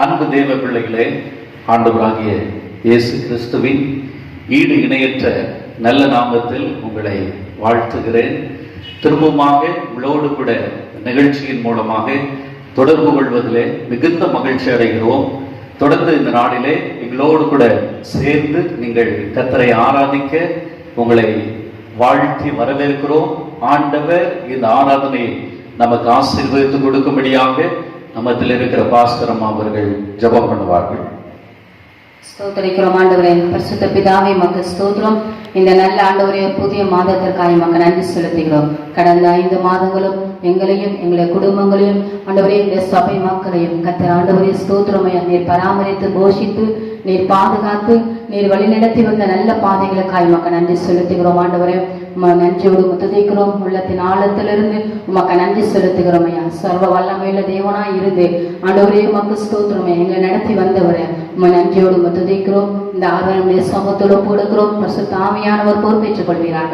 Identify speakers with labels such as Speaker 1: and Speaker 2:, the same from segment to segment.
Speaker 1: அன்பு தேவ பிள்ளைகளே, ஆண்டவராகிய இயேசு கிறிஸ்துவின் ஈடு இணையற்ற நல்ல நாமத்தில் உங்களை வாழ்த்துகிறேன். திரும்பமாக உங்களோடு கூட நிகழ்ச்சியின் மூலமாக தொடர்பு கொள்வதிலே மிகுந்த மகிழ்ச்சி அடைகிறோம். தொடர்ந்து இந்த நாளிலே எங்களோடு கூட சேர்ந்து நீங்கள் கர்த்தரை ஆராதிக்க உங்களை வாழ்த்தி வரவேற்கிறோம். ஆண்டவர் இந்த ஆராதனை நமக்கு ஆசீர்வதித்து கொடுக்கும்படியாக நம்மத்தில் இருக்கிற பாஸ்டர் அம்மா அவர்கள் ஜெபம் பண்ணுவார்கள்.
Speaker 2: ஸ்தோத்திரிக்கிறோம் ஆண்டவரே. பரிசுத்த பிதாவே, மக்கு ஸ்தோத்திரம். இந்த நல்ல ஆண்டவரே, புதிய மாதத்திற்காக மக்கு நன்றி செலுத்துகிறோம். கடந்த 5 மாதங்களும் எங்களையும் எங்களுடைய குடும்பங்களையும் ஆண்டவரே, இந்த சபை மக்களையும் கர்த்தர் ஆண்டவரே ஸ்தோத்திரமையா நீர் பராமரித்து போஷித்து நீர் பாதுகாத்து நீர் வழிநடத்தி வந்த நல்ல பாதைகளுக்காய் மக்க நன்றி செலுத்துகிறோம் ஆண்டவரே. நன்றியோடு துதிக்கிறோம். உள்ளத்தின் ஆழத்திலிருந்து உமக்கு நன்றி செலுத்துகிறோம் ஐயா. சர்வ வல்லமையுள்ள தேவனாய் இருந்து ஆண்டவரே உமக்கு ஸ்தோத்திரமே எங்களை நடத்தி வந்தவரே நன்றியோடு துதிக்கிறோம். இந்த ஆராதனையுடைய சமூகத்தோடு கொடுக்கிறோம். பரிசுத்த ஆவியானவர் பொறுப்பேற்றுக் கொள்வீராக.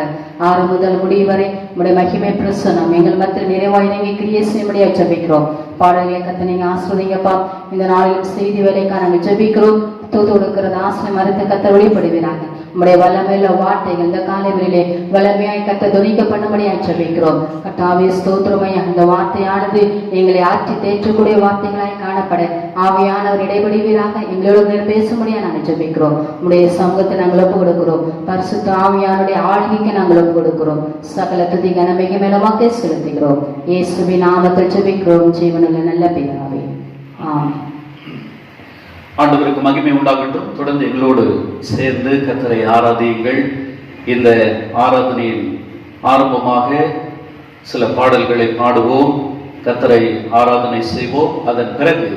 Speaker 2: ஆறு முதல் முடிவு வரை உடைய மகிமை பிரசனம் எங்கள் மத்தியில் நிறைவாய் நீங்க கிரியை செய்யும்படியா ஜெபிக்கிறோம். பாடல்களை கத்த நீங்க ஆசிர்வதிங்கப்பா. இந்த நாளில் செய்தி வேலைக்காக நாங்கள் ஜெபிக்கிறோம். தூது கொடுக்கிறது ஆசை மறுத்து கத்த வெளிப்படுவீராங்க. நம்முடைய வல்லமையுள்ள வார்த்தைகள் இந்த காலைகளிலே வல்லமையாய் கத்த துணிக்க பண்ணும்படியாய் ஜெபிக்கிறோம். கர்த்தாவே ஸ்தோத்திரமையா, இந்த வார்த்தையானது எங்களை ஆற்றி தேற்றக்கூடிய வார்த்தைகளாய் காணப்பட ஆவியானவர் இடைபடுவீராக. எங்களோடு பேசும்படியா நாங்கள் ஜெபிக்கிறோம். நம்முடைய சமூகத்தை நாங்கள் ஒப்பு கொடுக்கிறோம். பரிசுத்த ஆவியானுடைய ஆளுகைக்கு நாங்கள் ஒப்பு கொடுக்கிறோம். சகல துதி கனமைக்கு மேலமாக்கே செலுத்துகிறோம். இயேசுவின் நாமத்தில் ஜெபிக்கிறோம் ஜீவனுள்ள நல்ல பிதாவே, ஆமென்.
Speaker 1: ஆண்டவருக்கு மகிமை உண்டாகட்டும். தொடர்ந்து எங்களோடு சேர்ந்து கர்த்தரை ஆராதியுங்கள். இந்த ஆராதனையில் ஆரம்பமாக சில பாடல்களை பாடுவோம், கர்த்தரை ஆராதனை செய்வோம். அதன் பிறகு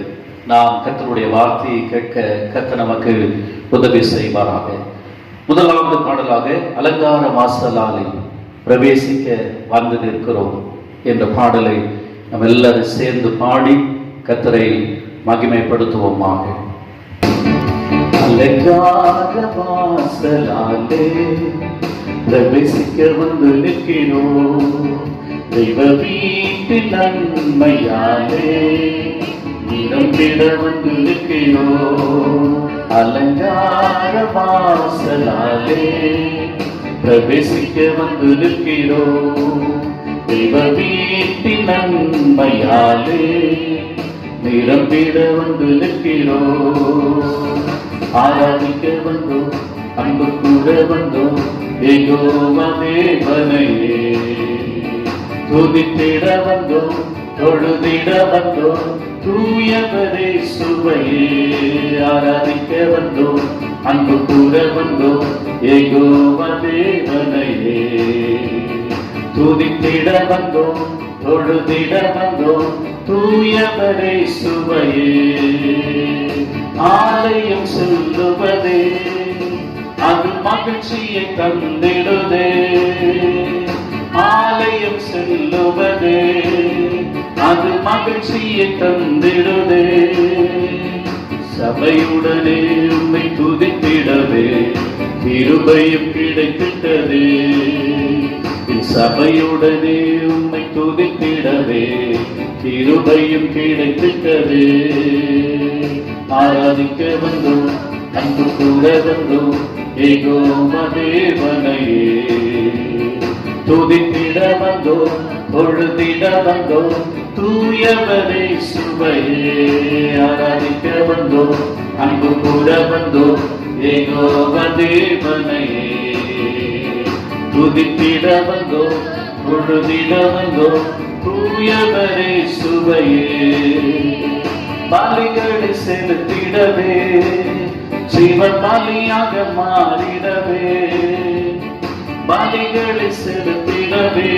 Speaker 1: நாம் கர்த்தருடைய வார்த்தையை கேட்க கர்த்தர் நமக்கு உதவி செய்வாராக. முதலாவது பாடலாக அலங்கார வாசலாலை பிரவேசிக்க வந்து நிற்கிறோம் என்ற பாடலை நாம் எல்லாரும் சேர்ந்து பாடி கர்த்தரை மகிமைப்படுத்துவோமாக. அலங்கார வாசலாலே பிரவேசிக்க வந்து நிற்கிறோம். தெய்வ வீட்டின் நன்மையாலே நிரம்பிட வந்து நிற்கிறோம். அலங்கார வாசலாலே பிரவேசிக்க வந்து நிற்கிறோம். தெய்வ வீட்டின் நன்மையாலே நிரம்பிட வந்து நிற்கிறோம். ஆராதிக்க வந்தோம், அன்பு கூட வந்தோம், யெகோவா தேவனையே துதித்திட வந்தோம், தொழுதிட வந்தோம், தூயவரே சுவையே. ஆராதிக்க வந்தோம், அன்பு கூட வந்தோம், யெகோவா தேவனையே துதித்திட வந்தோம், தொழுதிட வந்தோம், தூயவரே சுவையே. ஆலயம் சொல்லுவதே அது மகிழ்ச்சியை தந்திடுதே. ஆலயம் செல்லுவதே அது மகிழ்ச்சியை தந்திடுதே. சபையுடனே உம்மை துதித்திடவே கிருபையும் கிடைத்திட்டதே. சபையுடனே உம்மை துதித்திடவே கிருபையும் கிடைத்திட்டதே. ஆராதிக்க வந்தோம், அன்பு கூட வந்தோம், யெகோவா தேவனையே துதித்திட வந்தோம், தொழுதிட வந்தோம், தூயவரே சுவையே. ஆராதிக்க வந்தோம், அன்பு கூட வந்தோம், யெகோவா தேவனையே துதித்திட வந்தோம், தொழுதிட வந்தோம், தூயவரே சுவையே. பலிகளை செலுத்திடவே ஜீவன் பலியாக மாறிடவே. பலிகளை செலுத்திடவே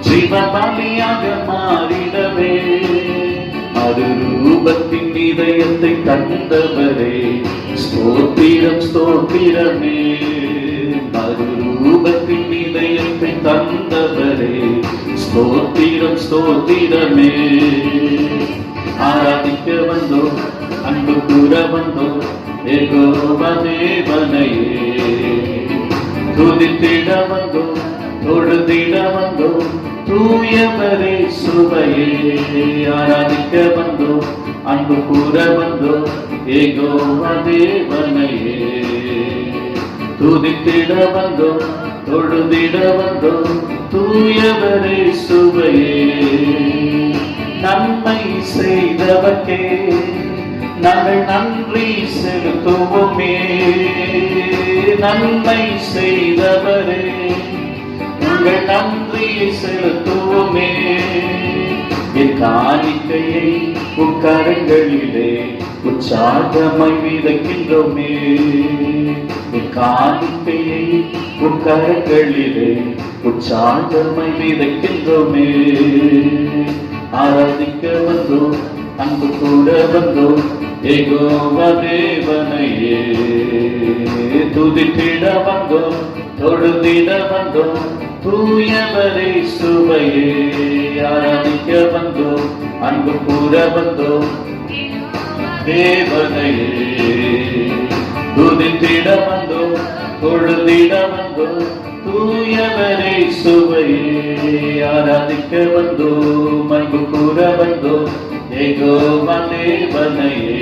Speaker 1: ஜீவன் பலியாக மாறிடவே. அது ரூபத்தின் இதயத்தை தந்தவரே ஸ்தோத்திரம் ஸ்தோத்திரமே. அது ரூபத்தின் இதயத்தை தந்தவரே ஸ்தோத்திரம் ஸ்தோத்திரமே. ஆராதிக்க வந்தோம், அன்பு கூற வந்தோம், யெகோவா தேவனையே துதித்திட வந்தோம், தொழுதிட வந்தோம் தூயவரே சுவையே ஆராதிக்க வந்தோம் அன்பு கூற வந்தோம் ஏகோவா தேவனையே துதித்திட வந்தோம் தொழுதிட வந்தோம் தூயவரே சுவையே நன்மை செய்தவர்க்கே நாங்கள் நன்றி செலுத்துவோமே நன்மை செய்தவரே நாங்கள் நன்றி செலுத்துவோமே என் காணிக்கையை உட்கரங்களிலே உற்சாகமாய் விதைக்கின்றோமே என் காணிக்கையை உட்கரங்களிலே உற்சாகமாய் விதைக்கின்றோமே ஆராதிக்க வந்தோம் அன்பு கூட வந்தோம் ஏகோவா தேவனையே துதித்திட வந்தோம் தொழுதிட வந்தோம் தூயவரே சுவையே ஆராதிக்க வந்தோம் அன்பு கூற வந்தோம் தேவனையே துதித்திட வந்தோம் தொழுதிட வந்தோம் தூயவரே சுவையே ஆராதிக்க வந்தோம் அன்பு கூற வந்தோம் ஏகோவா தேவனையே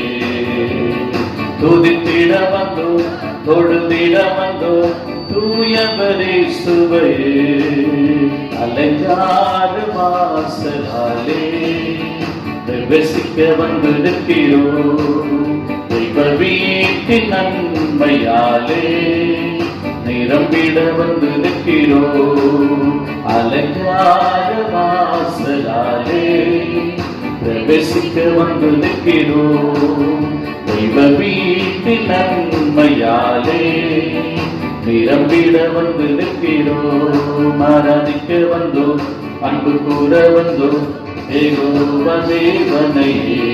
Speaker 1: துதித்திட வந்தோம் தொழுதிட வந்தோம் தூயவரே சுவையே அலங்கார வாசலாலே பிரவேசிக்க வந்திருக்கிறோம் தெய்வ வீட்டின் நன்மையாலே நிரம்பிட வந்திருக்கிறோம் அலங்கார வாசலாலே பிரவேசிக்க வந்திருக்கிறோம் தெய்வ வீட்டின் நன்மையாலே நிரம்பிட வந்திருக்கிறோம் ஆராதிக்க வந்தோம் அன்பு கூற வந்தோம் ஏகோவா தேவனையே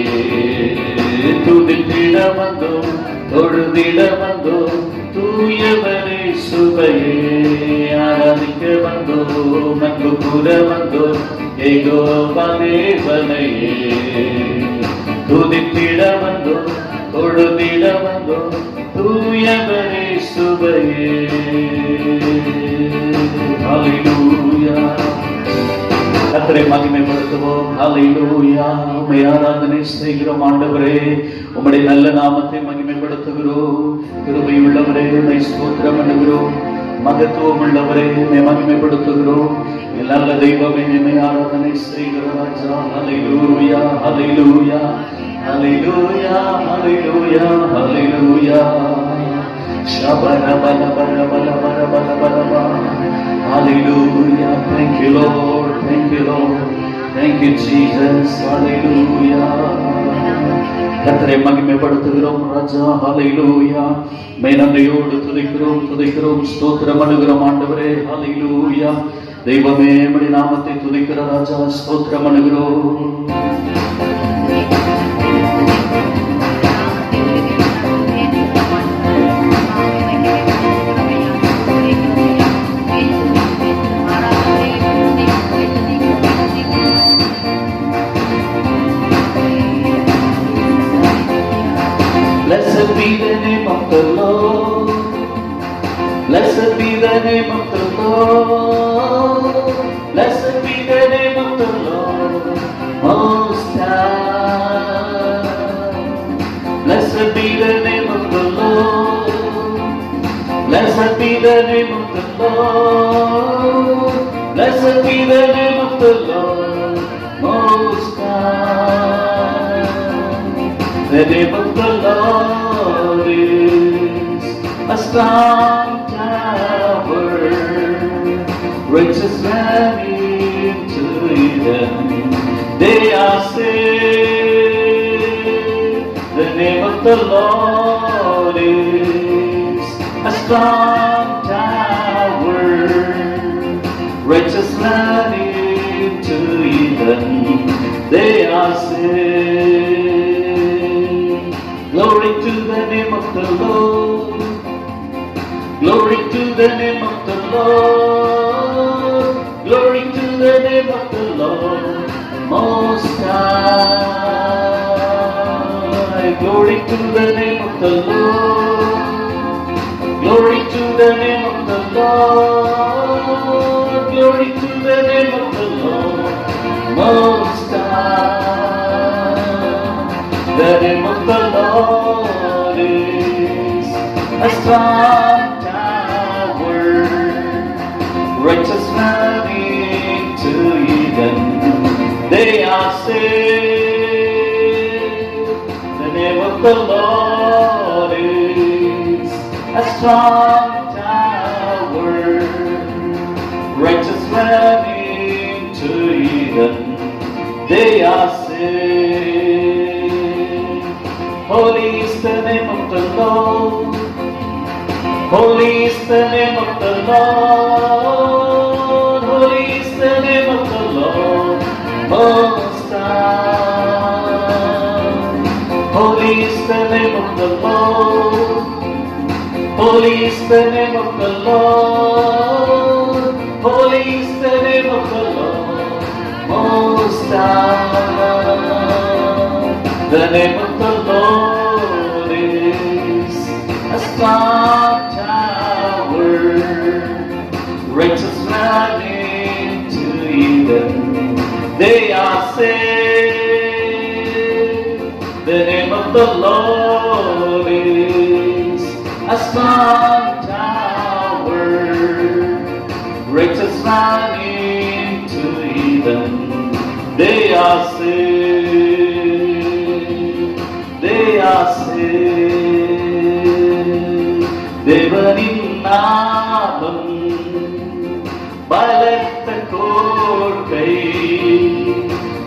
Speaker 1: துதித்திட வந்தோம் தொழுதிட வந்தோம் தூயவரே சுவையே ஆராதிக்க வந்தோம் அன்பு கூற வந்தோம் ஏகோவா தேவனையே துதித்திட வந்தோம் தொழுதிட வந்தோம் தூயவரே சுவையே ஹல்லேலூயா கர்த்தரை மகிமைப்படுத்துவோம் ஹல்லேலூயா உம்மை ஆராதனை செய்கிறோம் ஆண்டவரே உம்முடைய நல்ல நாமத்தை மகிமைப்படுத்துகிறோம் கிருபை உள்ளவரே உம்மை ஸ்தோத்திரம் பண்ணுகிறோம் மகத்துவம் உள்ளவரே உம்மை மகிமைப்படுத்துகிறோம் நல்ல தெய்வமே உம்மை ஆராதனை செய்கிறோம் ராஜா ஹல்லேலூயா ஹல்லேலூயா ஹல்லேலூயா ஹல்லேலூயா ஹல்லேலூயா ஷபர பல பல பல பல பல பல Hallelujah. Thank you, Lord. Thank you, Lord. Thank you, Jesus. Hallelujah. கர்த்தரை மகிமைப்படுத்துகிறோம் ராஜா. ஹல்லேலூயா. மெய் நன்றியோடு துதிக்கிறோம் ஸ்தோத்திரம் பண்ணுகிறோம் ஆண்டவரே. ஹல்லேலூயா. தெய்வமே உம்முடைய நாமத்தை துதிக்கிற ராஜா, ஸ்தோத்திரம் பண்ணுகிறோம். Blessed be the name of the Lord. Blessed be the name of the Lord. Blessed be the name of the Lord Most High. Blessed be the name of the Lord. Blessed be the name of the Lord. Blessed be the name of the Lord Most High. The name of the Lord is a strong tower, righteous run into it, they are saved. The name of the Lord is a strong tower, righteous run into it, they are saved. Glory to the name of the Lord. Glory to the name of the Lord. Glory to the name of the Lord Most High. Glory to the name of the Lord. Glory to the name of the Lord. strong tower, righteous running to Eden, they are saved. The name of the Lord is a strong tower, righteous running to Eden, they are saved. Holy is the name of the Lord. Holy is the name of the Lord. Holy is the name of the Lord Most High. Holy is the name of the Lord. Holy is the name of the Lord. Holy is the name of the Lord Most High. The name of the Lord is a strong tower, righteous running to Eden, they are saved. The name of the Lord is a strong tower, righteous running to Eden, they are saved. They are saved. தேவனின் நாமம் பலத்த கோட்டை,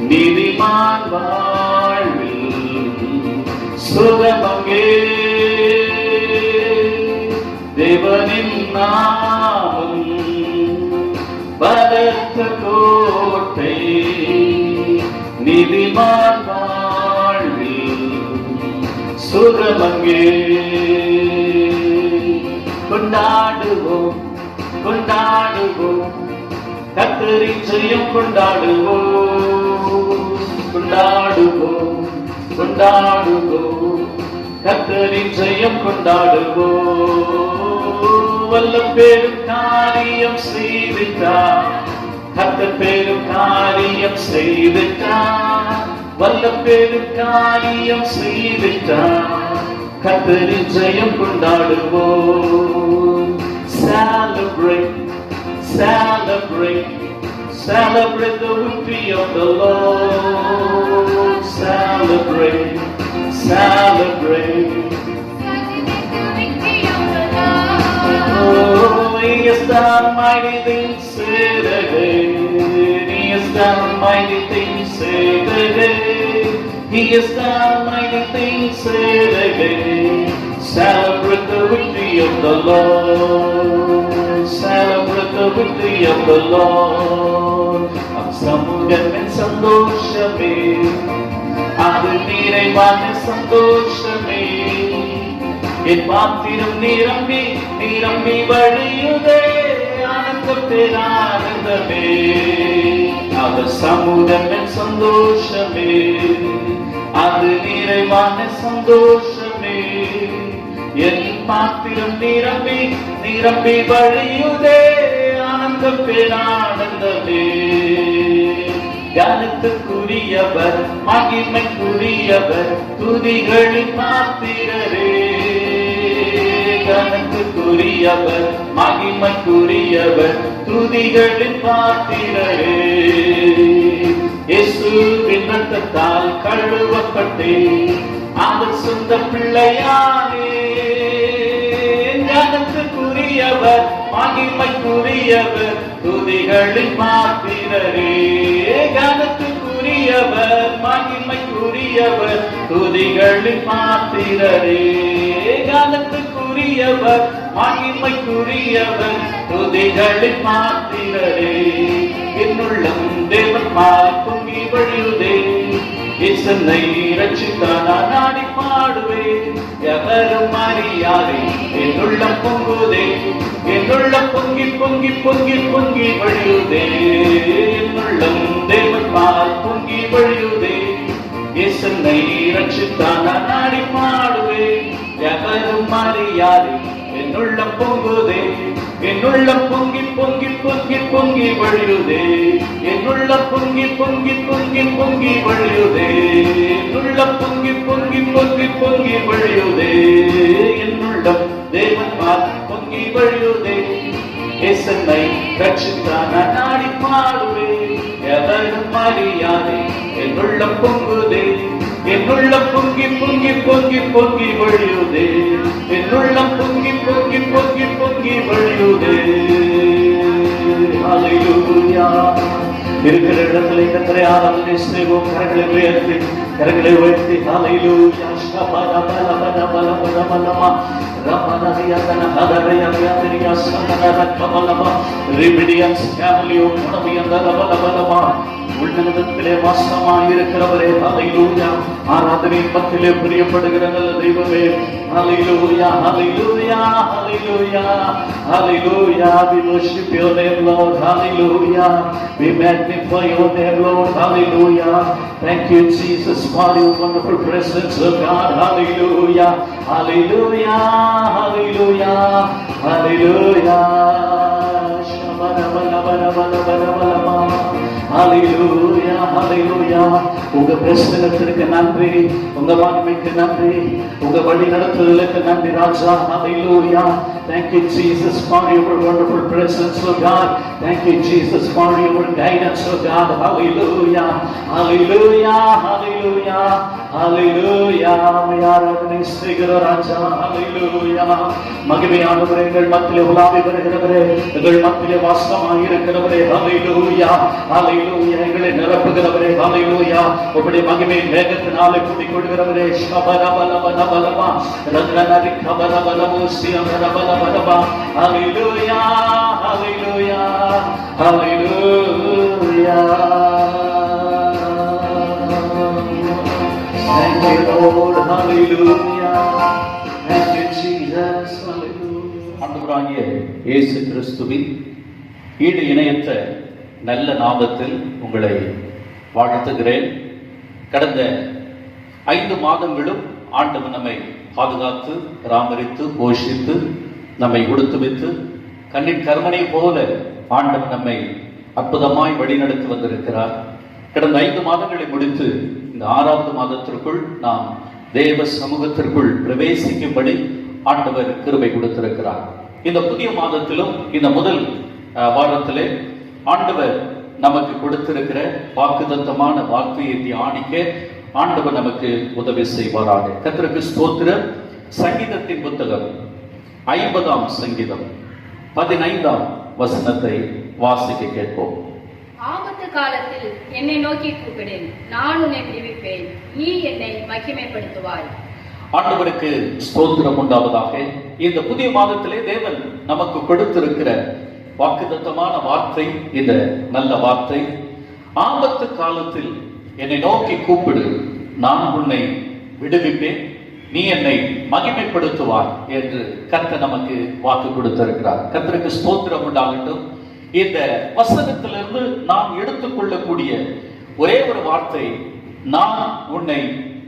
Speaker 1: நீதிமான் வாழ்வில் சுகமங்கே. தேவனின் நாமம் பலத்த கோட்டை, நீதிமான் வாழ்வில் சுகமங்கே. கொண்டாடுவோம் கொண்டாடுவோம் கர்த்தரின் ஜெயம் கொண்டாடுவோம். கொண்டாடுவோம் கொண்டாடுவோம் கர்த்தரின் ஜெயம் கொண்டாடுவோம். வல்ல பெரும் காரியம் செய்துட்டார், கர்த்தர் பெரும் காரியம் செய்துட்டார். வல்ல பெரும் காரியம் செய்துட்டார், கர்த்தரின் ஜெயம் கொண்டாடுவோம். Celebrate, celebrate, celebrate the victory of the Lord. Celebrate, celebrate. Oh, He has done mighty things, say again. He has done mighty things, say again. He has done mighty things, say again. Celebrate the victory of the Lord. Celebrate the victory of the Lord. சமூகத்தின் சந்தோஷமே, அது நிறைவான சந்தோஷமே. என் பாத்திரம் நிரம்பி நிரம்பி வழியுதே, ஆனந்தத்தின் ஆனந்தமே. அவர் சமூகத்தின் சந்தோஷமே, அது நிறைவான சந்தோஷமே. என் பாத்திரம் நிரம்பி நிரம்பி வழியுதே, ஆனந்தம் பேரானந்தமே. கனத்துக்குரியவர், மகிமைக்குரியவர், துதிகளின் பாத்திரரே. கனத்துக்குரியவர், மகிமைக்குரியவர், துதிகளின் பாத்திரரே. இயேசுவின் இரத்தத்தால் கழுவப்பட்டேன், அவர் சொந்த பிள்ளையானே. கனத்துக்குரியவர், மகிமைக்குரியவர், துதிகளின் பாத்திரரே. கனத்துக்குரியவர், மகிமைக்குரியவர், துதிகளின் பாத்திரரே. கனத்துக்குரியவர், மகிமைக்குரியவர், துதிகளின் பாத்திரரே. என்னுள்ளம் தேவன் பால் பொங்கி வழியுதே, இசனை ரட்சித்தானா நாடி பாடுவேன். எவரும் அறியாதே என்னுள்ளம் பொங்குதே, என்னுள்ளம் பொங்கி பொங்கி பொங்கி பொங்கி வழியுதே. என்னுள்ளம் தேவன் பால் பொங்கி வழியுதே, இசனை ரட்சித்தானா நாடி பாடுவேன். எவரும் அறியாதே என்னுள்ளம் பொங்குதே, என்னுள்ளம் பொங்கி பொங்கி பொங்கி பொங்கி வழியுதே. என்னுள்ளம் பொங்கி பொங்கி பொங்கி பொங்கி வழியுதே. என்னுள்ளம் பொங்கி பொங்கி பொங்கி பொங்கி வழியுதே. என்னுள்ளம் தேவன் பொங்கி வழியுதே. இயேசுவை ரட்சித்தார் நான் நாடி பாடுவேன். எவரும் அறியாதே என் உள்ளம் பொங்குதே. என் உள்ளம் பொங்கி பொங்கி பொங்கி பொங்கி வழியுதே. என் உள்ளம் பொங்கி பொங்கி பொங்கி பொங்கி வழியுதே. ஹல்லேலூயா. இருக்கிற இடத்துல கர்த்தரை ஆராதனை செய்வோம். கரங்களை உயர்த்தி கரங்களை உயர்த்தி ஹல்லேலூயா. ஷபல பல பல பல பல பலமா ரமணரியாதன ஹதரையா சந்தன கமலமா ரிபிடியன்ஸ் ஃபேமிலியோ உணவியந்தர பல பலமா உள்நலத்திலே வாசமாய் இருக்கிறவரே ஹல்லேலூயா. ஆராதனை பத்திலே பிரியப்படுகிற நல்ல தெய்வமே ஹல்லேலூயா ஹல்லேலூயா ஹல்லேலூயா ஹல்லேலூயா. We worship your name, Lord. Hallelujah. We magnify your name, Lord. Hallelujah. Thank you, Jesus, for your wonderful presence, oh God. Hallelujah. Hallelujah. Hallelujah. Hallelujah. Shabara bala bala bala bala bala. Hallelujah. Hallelujah. உங்க பிரசன்னத்திற்கு நன்றி, உங்க மகிமைக்கு நன்றி, உங்க வழி நடத்துதலுக்கு நன்றி ராஜா. Hallelujah. Thank you, Jesus, for your wonderful presence, oh God. Thank you, Jesus, for your guidance, oh God. Hallelujah. Hallelujah. Hallelujah. Hallelujah. ஆராதனை செய்கிற ராஜா. Hallelujah. மகிமையானவரே, எங்கள் மத்தியிலே உலாவி வருகிறவரே, எங்கள் மத்தியிலே வாசமாய் இருக்கிறவரே. Hallelujah. Hallelujah. எங்களை நிரப்புகிறவரே. Hallelujah. உம்முடைய மகிமையின் வேகத்தினாலே கூட்டிக் கொள்கிறவரே. ஷபரபலபலபலபா ரத்னரி கபரபலமோசி அமரபலபலபா. Hallelujah. Hallelujah. Hallelujah. Thank you, Lord. Hallelujah. Thank you, Jesus. Hallelujah. ஆண்டவராகிய இயேசு கிறிஸ்துவின் ஈடு இணையற்ற நல்ல நாமத்தில் உங்களை வாழ்த்துகிறேன். கடந்த 5 மாதங்களும் ஆண்டவர் நம்மை பாதுகாத்து பராமரித்து போஷித்து நம்மை உடுத்துவித்து கண்ணின் கர்மனை போல ஆண்டவர் நம்மை அற்புதமாய் வழிநடத்தி வந்திருக்கிறார். கடந்த 5 மாதங்களை முடித்து இந்த 6வது மாதத்திற்குள் நாம் தேவ சமூகத்திற்குள் பிரவேசிக்கும்படி ஆண்டவர் கிருபை கொடுத்திருக்கிறார். இந்த புதிய மாதத்திலும் இந்த முதல் வாரத்திலே ஆண்டவர் நமக்கு கொடுத்திருக்கிற வாக்குத்தத்தமான வார்த்தையை தியானிக்க ஆண்டவர் நமக்கு உதவி செய்வாராக. கர்த்தருக்கு ஸ்தோத்திரம். சங்கீதத்தின் புத்தகம் 50ஆம் சங்கீதம் 15ஆம் வசனத்தை வாசிக்க கேட்போம்.
Speaker 3: ஆபத்து காலத்தில் என்னை நோக்கி கூப்பிடு, நான் உன்னை விடுவிப்பேன், நீ என்னை மகிமைப்படுத்துவாய்.
Speaker 1: ஆண்டவருக்கு ஸ்தோத்திரம் உண்டாவதாக. இந்த புதிய மாதத்திலே தேவன் நமக்கு கொடுத்திருக்கிற வாக்குத்தத்தமான வார்த்தை இந்த நல்ல வார்த்தை. ஆபத்து காலத்தில் என்னை நோக்கி கூப்பிடு, நான் உன்னை விடுவிப்பேன், நீ என்னை மகிமைப்படுத்துவாய் என்று கர்த்தர் நமக்கு வாக்கு கொடுத்திருக்கிறார். கர்த்தருக்கு ஸ்தோத்திரம் உண்டாகட்டும். இந்த வசனத்திலிருந்து நாம் எடுத்துக்கொள்ளக்கூடிய ஒரே ஒரு வார்த்தை, நான் உன்னை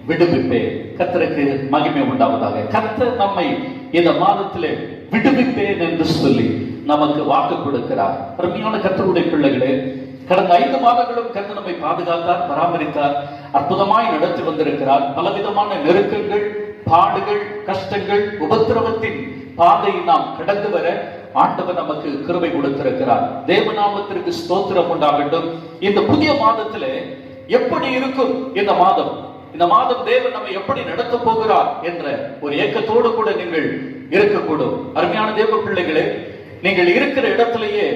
Speaker 1: விடுவிப்பேன். கர்த்தருக்கு மகிமை உண்டாவதாக. கர்த்தர் நம்மை இந்த மாதத்திலே விடுவிப்பேன் என்று சொல்லி நமக்கு வாக்கு கொடுக்கிறார். அருமையான கர்த்தருடைய பிள்ளைகளே, கடந்த 5 மாதங்களும் கர்த்தர் நம்மை பாதுகாத்தார், பராமரித்தார், அற்புதமாய் நடத்தி வந்திருக்கிறார். பலவிதமான நெருக்கங்கள், பாடுகள், கஷ்டங்கள், உபத்திரவத்தின் பாதையை நாம் கடந்து வர ஆண்டவர் நமக்கு கிருபை கொடுத்திருக்கிறார். தேவநாமத்திற்கு ஸ்தோத்திரம் உண்டாகட்டும். இந்த புதிய மாதத்திலே எப்படி இருக்கும் இந்த மாதம்? இந்த மாதம் தேவன் நம்மை எப்படி நடத்த போகிறார் என்ற ஒரு ஏக்கத்தோடு கூட நீங்கள் இருக்கக்கூடும். அருமையான தேவ பிள்ளைகளே, நீங்கள் இருக்கிற இடத்திலேயே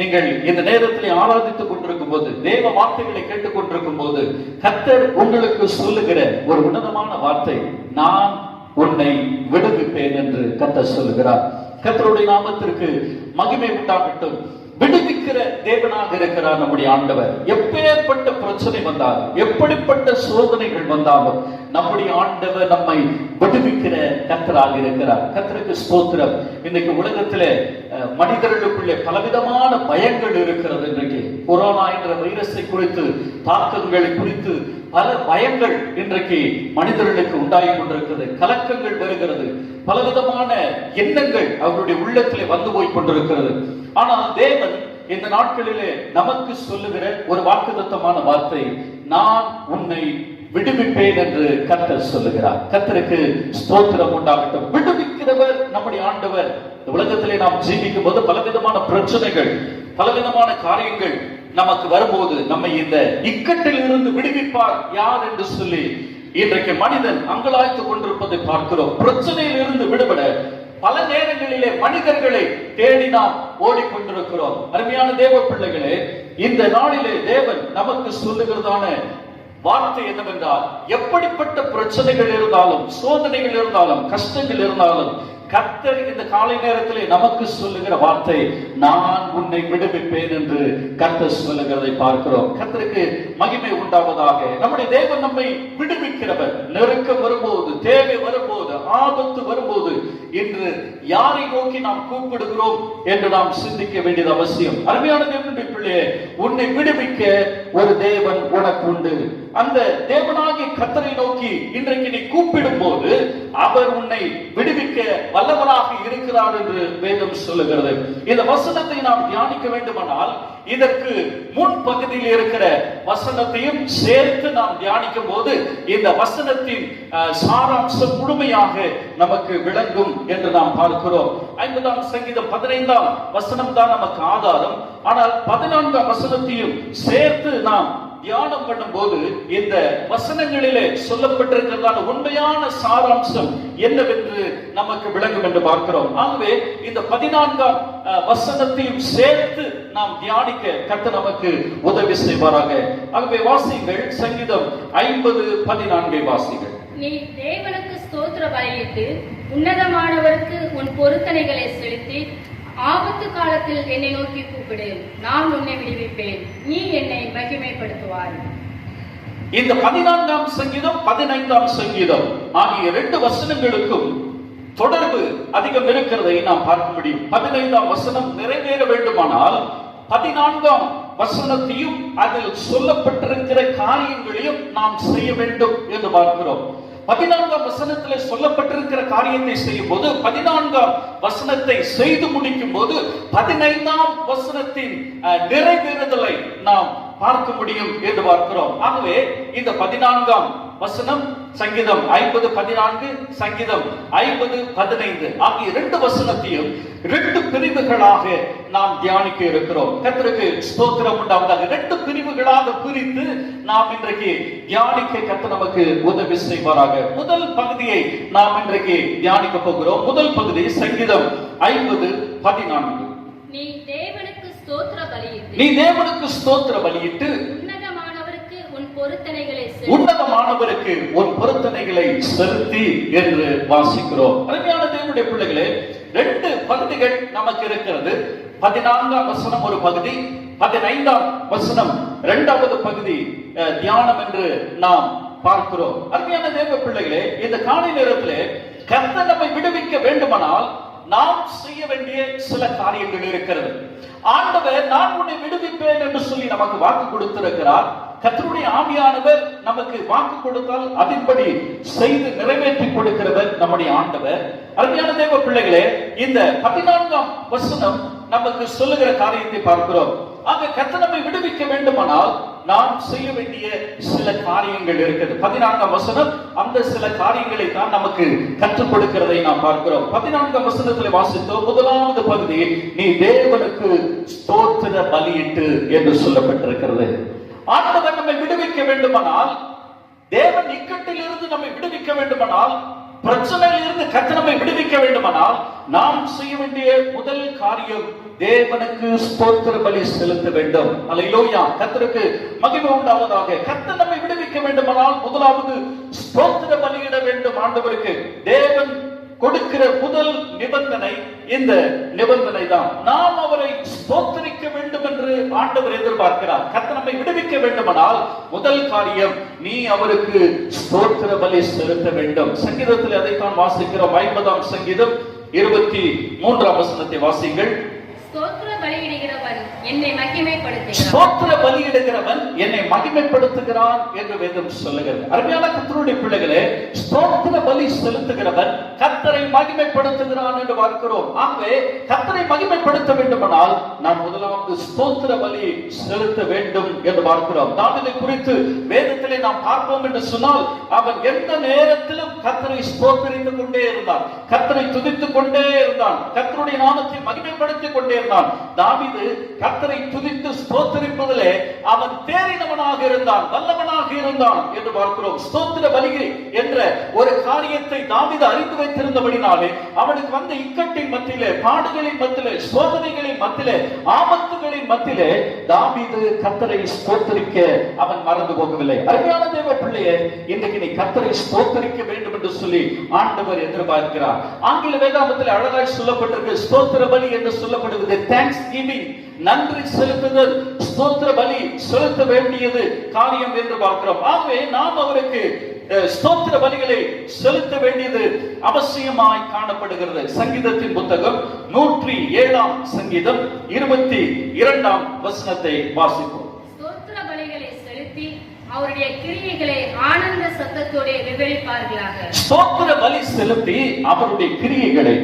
Speaker 1: நீங்கள் இந்த நேரத்திலே ஆராதித்துக் கொண்டிருக்கும் போது, தேவ வார்த்தைகளை கேட்டுக் கொண்டிருக்கும் போது, கர்த்தர் உங்களுக்கு சொல்லுகிற ஒரு உன்னதமான வார்த்தை, நான் உன்னை விடுவிப்பேன் என்று கர்த்தர் சொல்லுகிறார். கர்த்தருடைய நாமத்திற்கு மகிமை உண்டாகட்டும். விடுவிக்கிற தேவனாக இருக்கிறார் நம்முடைய ஆண்டவர். எப்பேற்பட்ட பிரச்சனை வந்தாலும், எப்படிப்பட்ட சோதனைகள் வந்தாலும், நம்முடைய ஆண்டவர் நம்மை விடுவிக்கிற கர்த்தராக இருக்கிறார். கர்த்தருக்கு ஸ்தோத்திரம். இன்னைக்கு உலகத்திலே மனிதர்களுக்குள்ளே பலவிதமான பயங்கள் இருக்கிறது. இன்றைக்கு கொரோனா என்ற வைரஸை குறித்து, தாக்கங்களை குறித்து பல பயங்கள் இன்றைக்கு மனிதர்களுக்கு உண்டாகி கொண்டிருக்கிறது. கலக்கங்கள் வருகிறது. பலவிதமான எண்ணங்கள் அவருடைய உள்ளத்திலே வந்து போய் கொண்டிருக்கிறது. ஆனால் தேவன் இந்த நாட்களிலே நமக்கு சொல்லுகிற ஒரு வாக்குத்தத்தமான வார்த்தை, நான் உன்னை விடுவிப்பேன் என்று கர்த்தர் சொல்லுகிறார். கர்த்தருக்கு ஸ்தோத்திரம் உண்டாகட்டும். விடுவிக்கிறவர் நம்முடைய ஆண்டவர். இந்த உலகத்திலே நாம் ஜீவிக்கும் போது பலவிதமான பிரச்சனைகள், பலவிதமான காரியங்கள் நமக்கு வரும்போது நம்மை இந்த இக்கட்டில் இருந்து விடுவிப்பார் யார் என்று சொல்லி இன்றைக்கு மனிதன் அங்கலாய்த்துக் கொண்டிருப்பதை பார்க்கிறோம். பிரச்சனையில் இருந்து விடுபட பல நேரங்களிலே மனிதர்களை தேடி நாம் ஓடிக்கொண்டிருக்கிறோம். அருமையான தேவ பிள்ளைகளே, இந்த நாளிலே தேவன் நமக்கு சொல்லுகிறதான வார்த்தை என்னவென்றால், எப்படிப்பட்ட பிரச்சனைகள் இருந்தாலும், சோதனைகள் இருந்தாலும், கஷ்டங்கள் இருந்தாலும், கர்த்தர் இந்த காலை நேரத்திலே நமக்கு சொல்லுகிற வார்த்தை, நான் உன்னை விடுவிப்பேன் என்று கர்த்தர் சொல்லுகிறதை பார்க்கிறோம். கர்த்தருக்கு மகிமை உண்டாவதாக. நம்முடைய தேவன் நம்மை விடுவிக்கிறவர். நெருக்கம் வரும்போது, தேவை வரும்போது, ஆபத்து வரும்போது இன்று யாரை நோக்கி நாம் கூப்பிடுகிறோம் என்று நாம் சிந்திக்க வேண்டியது அவசியம். அருமையான தேவனுடைய பிள்ளையே, உன்னை விடுவிக்க ஒரு தேவன் உனக்கு உண்டு. அந்த தேவனாகிய கர்த்தரை நோக்கி இன்றைக்கு நீ கூப்பிடும் போது அவர் உன்னை விடுவிக்க வல்லவராக இருக்கிறார் என்று வேதம் சொல்லுகிறது. இந்த வசனத்தை நாம் தியானிக்க வேண்டுமானால் இதற்கு முன் பகுதியில் இருக்கிற வசனத்தையும் சேர்த்து நாம் தியானிக்கும் போது இந்த வசனத்தின் சாராம்சம் முழுமையாக நமக்கு விளங்கும் என்று நாம் பார்க்கிறோம். 50ஆம் சங்கீதம் 15ஆம் வசனம் தான் நமக்கு ஆதாரம். ஆனால் 14ஆம் வசனத்தையும் சேர்த்து நாம் தியானம் பண்ணும் போது இந்த வசனங்களிலே சொல்லப்பட்டிருக்கிறதான உண்மையான சாராம்சம் என்னவென்று நமக்கு விளங்கும் என்று பார்க்கிறோம். ஆகவே இந்த 14ஆம் வசனத்தையும் சேர்த்து நாம் தியானிக்க கர்த்தர் நமக்கு உதவி செய்வாராக. ஆகவே வாசிங்கள், சங்கீதம் 50:14 வாசிகள்.
Speaker 3: நீ தேவனுக்கு ஸ்தோத்திர பலியிட்டு உன்னதமானவருக்கு உன் பொருத்தனைகளை செலுத்தி ஆபத்து காலத்தில் என்னை நோக்கி கூப்பிடு, நான் உன்னை விடுவிப்பேன், நீ என்னை மகிமைப்படுத்துவாய்.
Speaker 1: இந்த 14ஆம் சங்கீதம் 15ஆம் சங்கீதம் ஆகிய 2 வசனங்களுக்கும் தொடர்பு அதிகம் இருக்கிறதை நாம் பார்க்க முடியும். 15ஆம் வசனம் நிறைவேற வேண்டுமானால் 14ஆம் வசனத்தையும் அதில் சொல்லப்பட்டிருக்கிற காரியங்களையும் நாம் செய்ய வேண்டும் என்று பார்க்கிறோம். 14ஆம் வசனத்தில் சொல்லப்பட்டிருக்கிற காரியத்தை செய்யும் போது 14ஆம் வசனத்தை செய்து முடிக்கும் போது 15ஆம் வசனத்தின் நிறைவேறுதலை நாம் பார்க்க முடியும் என்று பார்க்கிறோம். ஆகவே இந்த 14ஆம் வசனம் சங்கீதம் 50:14, சங்கீதம் 50:15 ஆகிய 2 வசனத்தையும் 2 பிரிவுகளாக நாம் தியானிக்க இருக்கிறோம். கர்த்தருக்கு ஸ்தோத்திரம் உண்டாவதாக. 2 பிரிவுகளாக பிரித்து நாம் இன்றைக்கு தியானிக்க கர்த்தர் நமக்கு உதவி செய்வாராக. முதல் பகுதியை நாம் இன்றைக்கு தியானிக்க போகிறோம். முதல் பகுதி சங்கீதம் 50:14.
Speaker 3: நீ தேவனுக்கு ஸ்தோத்திர பலியிட்டு,
Speaker 1: நீ தேவனுக்கு ஸ்தோத்திர பலியிட்டு உன்னதமானவருக்கு உன் பொருத்தனைகளை செலுத்தி என்று வாசிக்கிறோம். அருமையான தேவனுடைய பிள்ளைகளே, 2 பகுதிகள் நமக்கு இருக்கிறது. 14ஆம் வசனம் ஒரு பகுதி, 15ஆம் வசனம் 2வது பகுதி தியானம் என்று நாம் பார்க்கிறோம். அருமையான தேவ பிள்ளைகளே, இந்த காலை நேரத்திலே கர்த்தர் நம்மை விடுவிக்க வேண்டுமானால் நாம் செய்ய வேண்டிய சில காரியங்கள் இருக்கிறது. ஆண்டவர் நான் உன்னை விடுவிப்பேன் என்று சொல்லி நமக்கு வாக்கு கொடுத்திருக்கிறார். கர்த்தருடைய ஆவியானவர் நமக்கு வாக்கு கொடுத்தால் அதன்படி செய்து நிறைவேற்றி கொடுக்கிறவர் நம்முடைய ஆண்டவர். அருமையான தேவ பிள்ளைகளே, இந்த 14ஆம் வசனம் நமக்கு சொல்லுகிற காரியத்தை பார்க்கிறோம். ஆக கர்த்தர் நம்மை விடுவிக்க வேண்டுமானால் நாம் செய்ய வேண்டிய சில காரியங்கள் இருக்குது. 14ஆம் வசனம் அந்த சில காரியங்களை தான் நமக்கு கற்றுக் கொடுக்கிறதை நாம் பார்க்கிறோம். 14ஆம் வசனத்தில் வாசித்தோம். முதலாவது பகுதி, நீ தேவனுக்கு ஸ்தோத்திர பலியிட்டு என்று சொல்லப்பட்டிருக்கிறது. ஆண்டவர் நம்மை விடுவிக்க வேண்டுமானால், தேவன் இக்கட்டில் இருந்து நம்மை விடுவிக்க வேண்டுமானால், பிரச்சனையில் இருந்து கர்த்தர் நம்மை விடுவிக்க வேண்டுமானால் நாம் செய்ய வேண்டிய முதல் காரியம் தேவனுக்கு ஸ்தோத்திர பலி செலுத்த வேண்டும். அல்லேலூயா, கர்த்தருக்கு மகிமை உண்டாவதாக. கர்த்தர் நம்மை விடுவிக்க வேண்டுமானால் முதலாவது ஸ்தோத்திர பலியிட வேண்டும் ஆண்டவருக்கு. தேவன் கொடுக்கிற முதல் நிபந்தனை இந்த நிபந்தனை தான். நாம் அவரை ஸ்தோத்திரிக்க வேண்டும் என்று ஆண்டவர் எதிர்பார்க்கிறார். கர்த்தர் நம்மை விடுவிக்க வேண்டுமானால் முதல் காரியம், நீ அவருக்கு ஸ்தோத்திர பலி செலுத்த வேண்டும். சங்கீதத்தில் அதைத்தான் வாசிக்கிறோம். 50ஆம் சங்கீதம் 23ஆம் வசனத்தை வாசிங்கள்.
Speaker 3: ஸ்தோத்திர பலியிடுகிறவன் என்னை மகிமைப்படுத்துகிறான்.
Speaker 1: ஸ்தோத்திர பலியிடுகிறவன் என்னை மகிமைப்படுத்துகிறான் என்று வேதம் சொல்லுகிறது. அருமையான கர்த்தருடைய பிள்ளைகளே, ஸ்தோத்திர பலி செலுத்துகிறவன் கர்த்தரை மகிமைப்படுத்துகிறான் என்று பார்க்கிறோம். ஆகவே கர்த்தரை மகிமைப்படுத்த வேண்டுமானால் நாம் முதலாவது ஸ்தோத்திர பலி செலுத்த வேண்டும் என்று பார்க்கிறோம். தாவீதை குறித்து வேதத்திலே நாம் பார்ப்போம் என்று சொன்னால், அவன் எந்த நேரத்திலும் கர்த்தரை ஸ்தோத்திரித்துக் கொண்டே இருந்தான், கர்த்தரை துதித்துக் கொண்டே இருந்தான், கர்த்தருடைய நாமத்தை மகிமைப்படுத்திக் கொண்டே இருந்தான். தாவீது கர்த்தரை துதித்து ஸ்தோத்திரிப்பதிலே அவன் தேறினவனாக இருந்தான், வல்லவனாக இருந்தான் என்று பார்க்கிறோம். ஸ்தோத்திர பலி என்ற ஒரு காரியத்தை தாவீது அறிந்து வைத்திருந்தபடினாலே அவனுக்கு வந்த இக்கட்டின் மத்தியிலே, பாடுகளின் மத்தியிலே, சோதனைகளின் மத்தியிலே, ஆபத்துகளின் மத்தியிலே தாவீது கர்த்தரை ஸ்தோத்திரிக்க அவன் மறந்து போகவில்லை. அருமையான தேவ பிள்ளையே, இன்றைக்கு நீ கர்த்தரை ஸ்தோத்திரிக்க வேண்டும் என்று சொல்லி ஆண்டவர் எதிர்பார்க்கிறார். ஆங்கில வேதாகமத்தில் அழகாய் சொல்லப்பட்டிருக்கு, ஸ்தோத்திர பலி என்று சொல்லப்படுவது தேங்க்ஸ் கிவிங், நன்றி செலுத்துதல், ஸ்தோத்திர பலி செலுத்த வேண்டியது காரியம் என்று பார்க்கிறோம். ஆகவே நாம் அவருக்கு ஸ்தோத்திர பலிகளை செலுத்த வேண்டியது அவசியமாய் காணப்படுகிறது. சங்கீதத்தின் புத்தகம் 107 சங்கீதம் 22 வசனத்தை வாசிப்போம்.
Speaker 3: ஸ்தோத்திர பலிகளை செலுத்தி அவருடைய கிரியைகளை ஆனந்த சத்தத்தோடு விவரிப்பார்களாக.
Speaker 1: ஸ்தோத்திர பலி செலுத்தி அவருடைய கிரியைகளை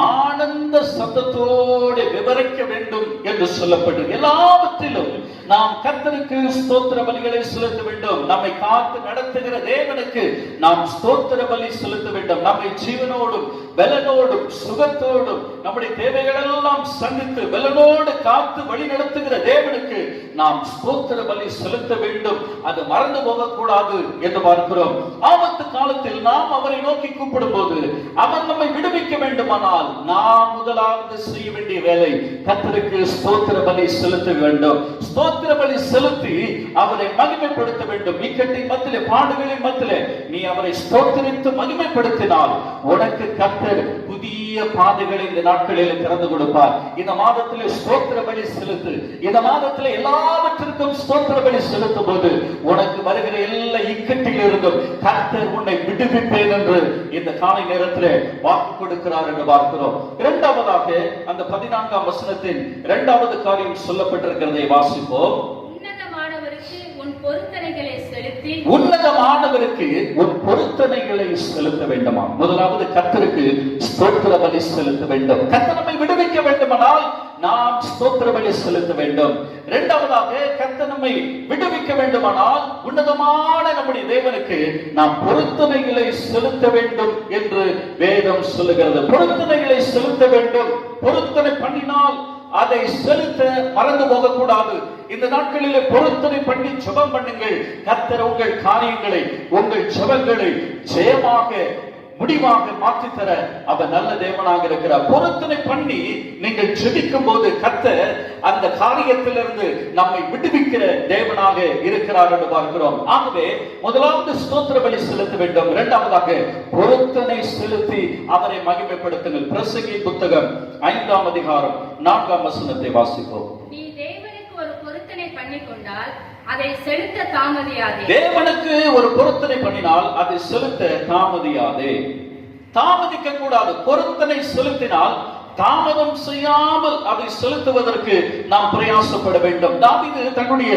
Speaker 1: ஆனந்த சத்தத்தோடு விவரிக்க வேண்டும் என்று சொல்லப்பட்டது. எல்லாவற்றிலும் நாம் கர்த்தருக்கு ஸ்தோத்திர பலிகளை செலுத்த வேண்டும். நம்மை காத்து நடத்துகிற தேவனுக்கு நாம் ஸ்தோத்திர பலி செலுத்த வேண்டும். நம்மை ஜீவனோடும் பலனோடும் சுகத்தோடும் நம்முடைய தேவைகளெல்லாம் சந்தித்து பலனோடு காத்து வழி நடத்துகிற தேவனுக்கு நாம் ஸ்தோத்திர பலி செலுத்த வேண்டும். அது மறந்து போகக்கூடாது என்று பார்க்கிறோம். ஆபத்து காலத்தில் நாம் அவரை நோக்கி கூப்பிடும் போது அவர் நம்மை விடுவிக்க வேண்டுமானால் நாம் முதலாவது செய்ய வேண்டிய வேலை கர்த்தருக்கு ஸ்தோத்திர பலி செலுத்த வேண்டும். ஸ்தோத்திர பலி செலுத்தி அவரை மகிமைப்படுத்த வேண்டும். இக்கட்டின் மத்தியிலே, பாடுகளின் மத்தியிலே நீ அவரை ஸ்தோத்திரித்து மகிமைப்படுத்தினால் உனக்கு கர்த்தர் புதிய பாதைகளை இந்த நாட்களில் திறந்து கொடுப்பார். இந்த மாதத்திலே ஸ்தோத்திர பலி செலுத்து. இந்த மாதத்திலே எல்லாவற்றிற்கும் ஸ்தோத்திர பலி செலுத்தும் போது உனக்கு வருகிற எல்லா இக்கட்டில் இருந்தும் கர்த்தர் உன்னை விடுவிப்பேன் என்று இந்த காலை நேரத்திலே வாக்கு கொடுக்கிறார் என்று பார்க்கிறோம். இரண்டாவதாக அந்த 14 வசனத்தின் இரண்டாவது காரியம் சொல்லப்பட்டிருக்கிறதை வாசிப்போம்.
Speaker 3: உன்னதமானவருக்கு உன் பொருத்தனைகளை செலுத்தி,
Speaker 1: உன்னதமானவருக்கு உன் பொருத்தனைகளை செலுத்த வேண்டுமா? முதலாவது கர்த்தருக்கு ஸ்தோத்திர பலி செலுத்த வேண்டும். கர்த்தர் நம்மை விடுவிக்க வேண்டுமானால் நாம் ஸ்தோத்திர பலி செலுத்த வேண்டும். இரண்டாவதாக கர்த்தர் நம்மை விடுவிக்க வேண்டுமானால் உன்னதமான நம்முடைய தேவனுக்கு நாம் பொருத்தனைகளை செலுத்த வேண்டும் என்று வேதம் சொல்லுகிறது. பொருத்தனைகளை செலுத்த வேண்டும். பொருத்தனை பண்ணினால் அதை செலுத்த மறந்து போகக்கூடாது. இந்த நாட்களிலே பொருத்தனை பண்ணி ஜெபம் பண்ணுங்கள். கர்த்தர் உங்கள் காரியங்களை, உங்கள் ஜெபங்களை ஜெயமாக முடிவாக மாற்றித்தர அவர் நல்ல தேவனாக இருக்கிறார். பொருத்தனை பண்ணி நீங்கள் ஜெபிக்கும் போது கர்த்தர் அந்த காரியத்திலிருந்து நம்மை விடுவிக்கிற தேவனாக இருக்கிறார் என்று பார்க்கிறோம். ஆகவே முதலாவது ஸ்தோத்திர பலி செலுத்த வேண்டும். இரண்டாவதாக பொருத்தனை செலுத்தி அவரை மகிமைப்படுத்துங்கள். பிரசங்கி புத்தகம் 5 அதிகாரம் 4 வசனத்தை வாசிப்போம்.
Speaker 3: நீ தேவனுக்கு ஒரு பொருத்தனை பண்ணிக்கொண்டால் அதை செலுத்த தாமதியாதே.
Speaker 1: தேவனுக்கு ஒரு பொருத்தனை பண்ணினால் அதை செலுத்த தாமதியாதே. தாமதிக்க கூடாது. பொருத்தனை செலுத்தினால் தாமதம் செய்யாமல் அதை செலுத்துவதற்கு நாம் பிரயாசப்பட வேண்டும். தாவீது தன்னுடைய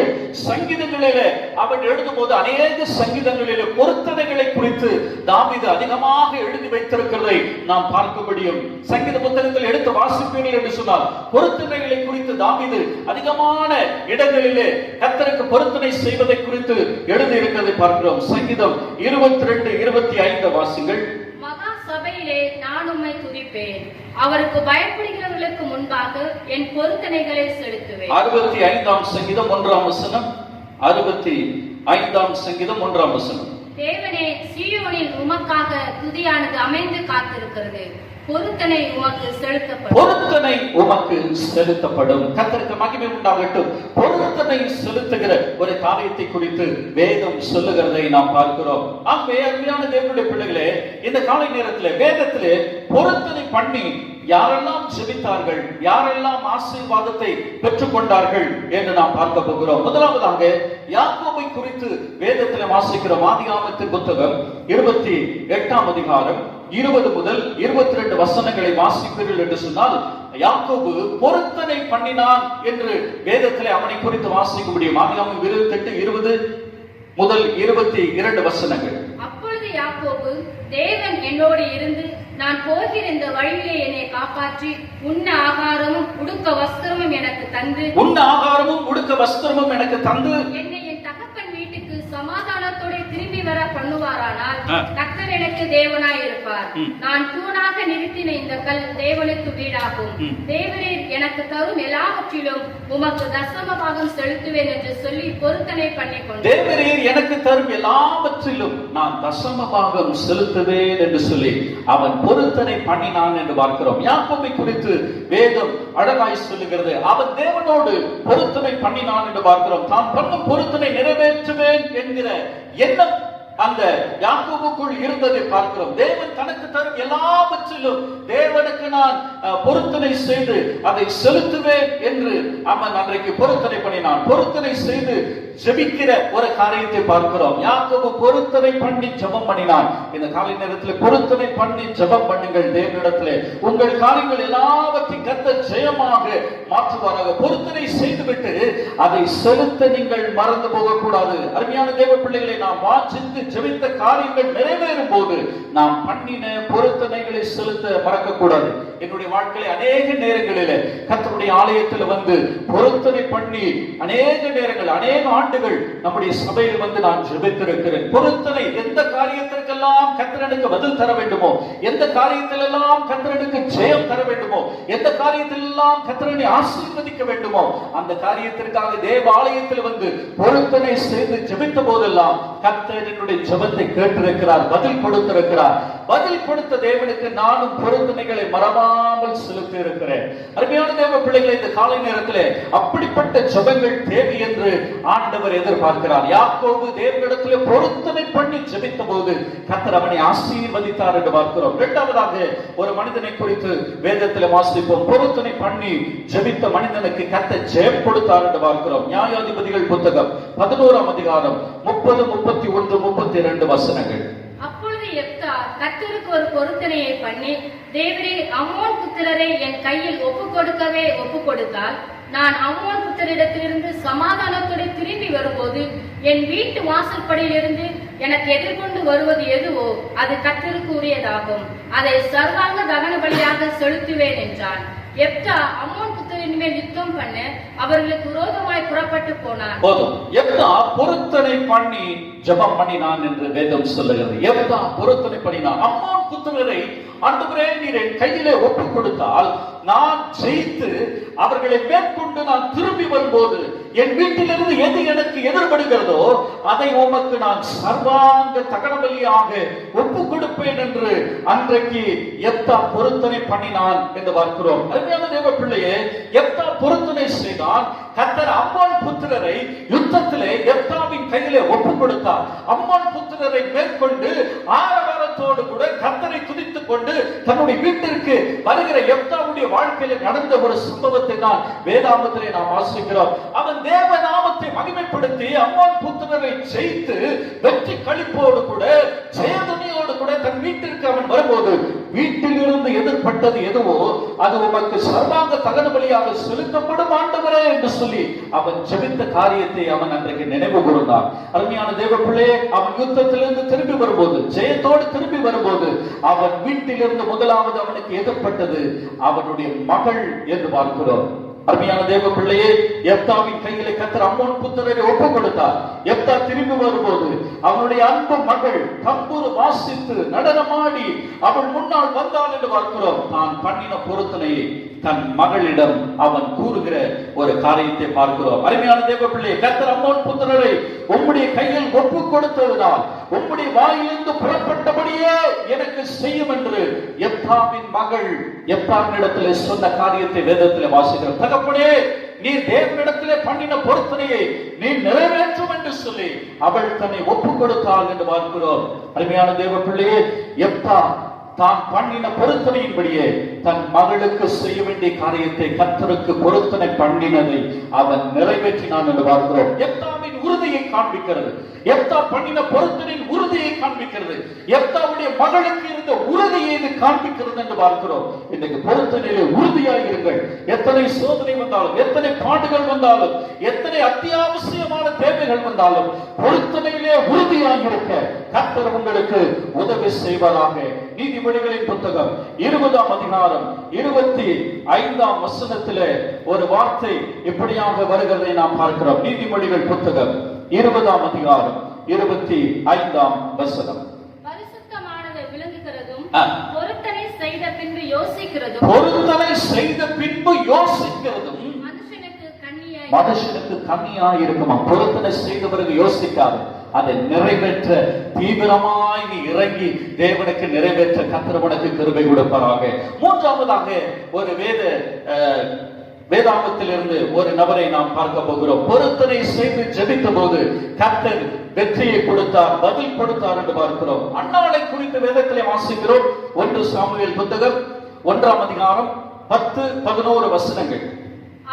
Speaker 1: சங்கீதங்களிலே அவன் எழுதும் போது அநேக சங்கீதங்களிலே பொருத்தனைகளை குறித்து தாவீது அதிகமாக எழுதி வைத்திருக்கிறதை நாம் பார்க்க முடியும். சங்கீத புத்தகத்தில் எடுத்து வாசிப்பீர்கள் என்று சொன்னால் பொருத்தனைகளை குறித்து தாவீது அதிகமான இடங்களிலே கர்த்தருக்கு பொருத்தனை செய்வதை குறித்து எழுதி இருக்கிறதை பார்க்கிறோம். சங்கீதம் 22-25 வாசிங்கள்.
Speaker 3: மகா சபையிலே நான் உம்மை துதிப்பேன், அவருக்கு பயப்படுகிறவர்களுக்கு முன்பாக என் பொருத்தனைகளை செலுத்துவேன்.
Speaker 1: 65 சங்கீதம் 1 வசனம். 65 சங்கீதம் 1 வசனம்.
Speaker 3: தேவனே, சீயோனில் உமக்காக துதியானது அமைந்து காத்திருக்கிறது, பொருத்தனை உமக்கு செலுத்தப்படும்.
Speaker 1: பொருத்தனை உமக்கு செலுத்தப்படும். கர்த்தருக்கு மகிமை உண்டாகட்டும். பொருத்தனை செலுத்துகிற ஒரு காரியத்தை குறித்து வேதம் சொல்லுகிறதை நாம் பார்க்கிறோம். ஆகவே அருமையான தேவனுடைய பிள்ளைகளே, இந்த காலை நேரத்திலே வேதத்திலே பொருத்தனை பண்ணி யாரெல்லாம் ஜெபித்தார்கள், யாரெல்லாம் ஆசீர்வாதத்தை பெற்றுக் கொண்டார்கள் என்று நாம் பார்க்க போகிறோம். முதலாவதாக யாக்கோபை குறித்து வேதத்தில் வாசிக்கிறோம். ஆதியாகமத்தின் புத்தகம் 28ஆம் அதிகாரம் 20 முதல் 22 வசனங்களை வாசிப்பீர்கள் என்று சொன்னால், யாக்கோபு பொருத்தனை பண்ணினான் என்று வேதத்திலே அவனை குறித்து வாசிக்க முடியும். ஆதியாகமம் 28, 20 முதல் 22 வசனங்கள்.
Speaker 3: அப்பொழுது யாக்கோபு, தேவன் என்னோடு இருந்து நான் போகிற இந்த வழியிலே என்னை காப்பாற்றி உண்ண ஆகாரமும் உடுக்க வஸ்திரமும் எனக்கு தந்து என்னை என் தகப்பன் வீட்டுக்கு சமாதானத்தோட திரும்பி வர பண்ணுவாரானால் கர்த்தர் எனக்கு தேவனாய் இருப்பார். நான் தூணாக நிறுத்தின இந்த கல் தேவனுக்கு வீடாகும். தேவரீர் எனக்கு தரும் எல்லாவற்றிலும் உமக்கு தசம பாகம் செலுத்துவேன் என்று சொல்லி பொருத்தனை பண்ணிக்கொண்டு,
Speaker 1: தேவரீர் எனக்கு தரும் எல்லாவற்றிலும் நான் தசம பாகம் செலுத்துவேன் என்று சொல்லி அவன் பொருத்தனை பண்ணினான் என்று பார்க்கிறோம். யாக்கோபை குறித்து வேதம் அழகாய் சொல்லுகிறது. அவன் தேவனோடு பொருத்தனை பண்ணினான் என்று பார்க்கிறோம். தான் பண்ணும் பொருத்தனை நிறைவேற்றுவேன் என்கிற எண்ணம் அந்த யாக்கோபுக்குள் இருந்ததை பார்க்கிறோம். தேவன் தனக்கு தரும் எல்லாவற்றிலும் தேவனுக்கு நான் பொருத்தனை செய்து அதை செலுத்துவேன் என்று அவன் அன்றைக்கு பொருத்தனை பண்ணினான். பொருத்தனை செய்து ஜெபிக்கிற ஒரு காரியத்தை பார்க்கிறோம். யாக்கோபு பொருத்தனை பண்ணி ஜெபம் பண்ணினான். இந்த காலை நேரத்தில் பொருத்தனை பண்ணி ஜெபம் பண்ணுங்கள். தேவனிடத்திலே உங்கள் காரியங்கள் எல்லாவற்றையும் கர்த்தர் ஜெயமாக மாற்றுவாராக. பொருத்தனை செய்துவிட்டு அதை செலுத்த நீங்கள் மறந்து போகக்கூடாது. அருமையான தேவ பிள்ளைகளை, நாம் வாஞ்சித்து ஜெபித்த காரியங்கள் நிறைவேறும் போது நாம் பண்ணின பொருத்தனைகளை செலுத்த மறக்கக்கூடாது. என்னுடைய வாழ்க்கையில் அநேக நேரங்களில் கர்த்தருடைய ஆலயத்தில் வந்து பொருத்தனை பண்ணி அநேக நேரங்கள், அநேக ஆண்டுகள் நம்முடைய சபையில் வந்து நான் ஜெபித்திருக்கிறேன். பொருத்தனை எந்த காரியத்திற்கெல்லாம் கர்த்தருக்கு பதில் தர வேண்டுமோ, எந்த காரியத்திலெல்லாம் கர்த்தருக்கு ஜெயம் தர வேண்டுமோ, எந்த காரியத்திலெல்லாம் கர்த்தரை ஆசீர்வதிக்க வேண்டுமோ, அந்த காரியத்திற்காக தேவ ஆலயத்தில் வந்து பொருத்தனை செய்து ஜெபித்த போதெல்லாம் கர்த்தர் என்னுடைய ஜெபத்தை கேட்டிருக்கிறார், பதில் கொடுத்திருக்கிறார். பதில் கொடுத்த தேவனுக்கு நானும் பொருத்தனைகளை மறவாமல் செலுத்தி இருக்கிறேன். அருமையான தேவ பிள்ளைகளை, இந்த காலை நேரத்தில் அப்படிப்பட்ட ஜெபங்கள் தேவை என்று ஆண்டவர் எதிர்பார்க்கிறார். யாக்கோபு தேவனிடத்தில் பொருத்தனை பண்ணி ஜெபித்த போது கர்த்தர் அவனை ஆசீர்வதித்தார் என்று பார்க்கிறோம். இரண்டாவதாக ஒரு மனிதனை குறித்து வேதத்தில் வாசிப்போம். பொருத்தனை பண்ணி ஜெபித்த மனிதனுக்கு கர்த்தர் ஜெயம் கொடுத்தார் என்று பார்க்கிறோம். நியாயாதிபதிகள் புத்தகம் 11ஆம் அதிகாரம் 30, 31, 32 வசனங்கள்.
Speaker 3: அப்பொழுது யெப்தா கர்த்தருக்கு ஒரு பொருத்தனையை பண்ணி, தேவரே அம்மோன் புத்திரரை என் கையில் ஒப்பு கொடுத்தால் நான் அம்மோன் புத்திரிடத்திலிருந்து சமாதானத்தோடு திரும்பி வரும்போது என் வீட்டு வாசற்படியிலிருந்து எனக்கு எதிர்கொண்டு வருவது எதுவோ அது கர்த்தருக்கு உரியதாகும். அதை சர்வாங்க தகன பலியாக செலுத்துவேன் என்றான். யெப்தா அம்மோன் புத்திரின் மேல் யுத்தம் பண்ண அவர்களுக்கு விரோதமாய் புறப்பட்டு போனான்.
Speaker 1: போதும். யெப்தா பொருத்தனை பண்ணி ஜெபம் பண்ணினான் என்று வேதம் சொல்லுகிறது. யெப்தா பொருத்தனை பண்ணினான். அம்மோன் புத்திரரை ஆண்டவரே நீர் என் கையிலே ஒப்பு கொடுத்தால் நான் ஜெயித்து அவர்களை மேற்கொண்டு நான் திரும்பி வரும்போது என் வீட்டிலிருந்து எது எனக்கு எதிர்படுகிறதோ அதை உமக்கு நான் சர்வாங்க தகன பலியாக ஒப்பு கொடுப்பேன் என்று அன்றைக்கு யெப்தா பொருத்தனை பண்ணினான் என்று பார்க்கிறோம். அருமையான தேவ பிள்ளையே, யெப்தா பொருத்தனை செய்தான். கர்த்தர் அம்மோன் புத்திரரை யுத்தத்திலே யெப்தாவின் கையிலே ஒப்பு கொடுத்தார். அம்மோன் புத்திரரை மேற்கொண்டு ஆரவாரத்தோடு கூட கர்த்தரை துதித்துக் கொண்டு தன்னுடைய வீட்டிற்கு வருகிற யெப்தாவுடைய வாழ்க்கையில நடந்த ஒரு சம்பவத்தை தான் வேதாகமத்திலே நாம் வாசிக்கிறோம். அவன் தேவ நாமத்தை மகிமைப்படுத்தி அம்மோன் புத்திரரை ஜெயித்து வெற்றி களிப்போடு கூட ஜெயதுனியோடு கூட தன் வீட்டிற்கு அவன் வரும்போது வீட்டிலிருந்து எதிர்பட்டது எதுவோ அது உமக்கு சர்வாங்க தகன பலியாக செலுத்தப்படும் ஆண்டவரே என்று சொல்லி அவன் ஜெபித்த காரியத்தை அவன் அன்றைக்கு நினைவு கூர்ந்தான். அருமையான தேவ பிள்ளையே, அவன் யுத்தத்திலிருந்து திரும்பி வரும்போது, ஜெயத்தோடு திரும்பி வரும்போது அவன் வீட்டிலிருந்து முதலாவது அவனுக்கு எதிர்பட்டது அவனுடைய மகள் என்று பார்க்கிறோம். அருமையான தேவ பிள்ளையே, யெப்தாவின் கையிலே கர்த்தர் அம்மோன் புத்திரரை ஒப்பு கொடுத்தார். யெப்தா திரும்பி வரும்போது அவனுடைய அன்பு மகள் தம்புரு வாசித்து நடனமாடி அவள் முன்னால் வந்தாள் என்று பார்க்கிறோம். தான் பண்ணின பொருத்தனையை தன் மகளிடம் அவன் கூறுகிற ஒரு காரியத்தை பார்க்கிறோம். அருமையான தேவ பிள்ளையே, கர்த்தர் அம்மோன் புத்திரரை உம்முடைய கையில் ஒப்பு கொடுத்ததுனால் உம்முடைய வாயிலிருந்து புறப்பட்டபடியே எனக்கு செய்யும் என்று யெப்தாவின் மகள் யெப்தாவினிடத்திலே சொன்ன காரியத்தை வேதத்திலே வாசிக்கிறோம். தகப்பனே, நீ தேவனிடத்திலே பண்ணின பொருத்தனையை நீ நிறைவேற்றும் என்று சொல்லி அவள் தன்னை ஒப்பு கொடுத்தாள் என்று பார்க்கிறோம். அருமையான தேவ பிள்ளையே, யெப்தா தான் பண்ணின பொருத்தனையின்படியே தன் மகளுக்கு செய்ய வேண்டிய காரியத்தை கர்த்தருக்கு பொருத்தனை பண்ணினதை அவன் நிறைவேற்றினான் என்று பார்க்கிறோம். எப்தாவின் உறுதியை காண்பிக்கிறது. எப்தா பண்ணின பொருத்தனையின் உறுதியை காண்பிக்கிறது. எப்தாவுடைய மகளுக்கு இருந்த உறுதியை இது காண்பிக்கிறது என்று பார்க்கிறோம். இன்றைக்கு பொருத்தனையிலே உறுதியாக இருங்கள். எத்தனை சோதனை வந்தாலும், எத்தனை பாடுகள் வந்தாலும், எத்தனை அத்தியாவசியமான தேவைகள் வந்தாலும் பொருத்தனையிலே உறுதியாக இருக்க கர்த்தர் உங்களுக்கு உதவி செய்வதாக. நீதிமொழிகளின் புத்தகம் 20ஆம் அதிகாரம் 25ஆம் வசனத்திலே ஒரு வார்த்தை இப்படியாக வருகிறதை நாம் பார்க்கிறோம். நீதிமொழிகள் புத்தகம் 20ஆம் அதிகாரம் 25ஆம் வசனம்.
Speaker 3: பரிசுத்தமானதை விளங்குகிறதும் பொருத்தனை செய்த பின்பு யோசிக்கிறதும்,
Speaker 1: பொருத்தனை செய்த பின்பு யோசிக்கிறதும் மனுஷனுக்கு கண்ணியாய் இருக்குமா. பொருத்தனை செய்த பிறகு வேதத்திற்காக அதை நிறைவேற்ற தீவிரமாய் நீ இறங்கி தேவனுக்கு நிறைவேற்ற கர்த்தர் உனக்கு கிருபை கொடுப்பாராக. மூன்றாவதாக ஒரு வேதாகமத்திலிருந்து ஒரு நபரை நாம் பார்க்க போகிறோம். பொருத்தனை செய்து ஜெபித்த போது கர்த்தர் வெற்றியை கொடுத்தார், பதில் கொடுத்தார் என்று பார்க்கிறோம். அன்னாளை குறித்து வேதத்திலே வாசிக்கிறோம். 1 சாமுவேல் புத்தகம் 1ஆம் அதிகாரம் 10-11 வசனங்கள்.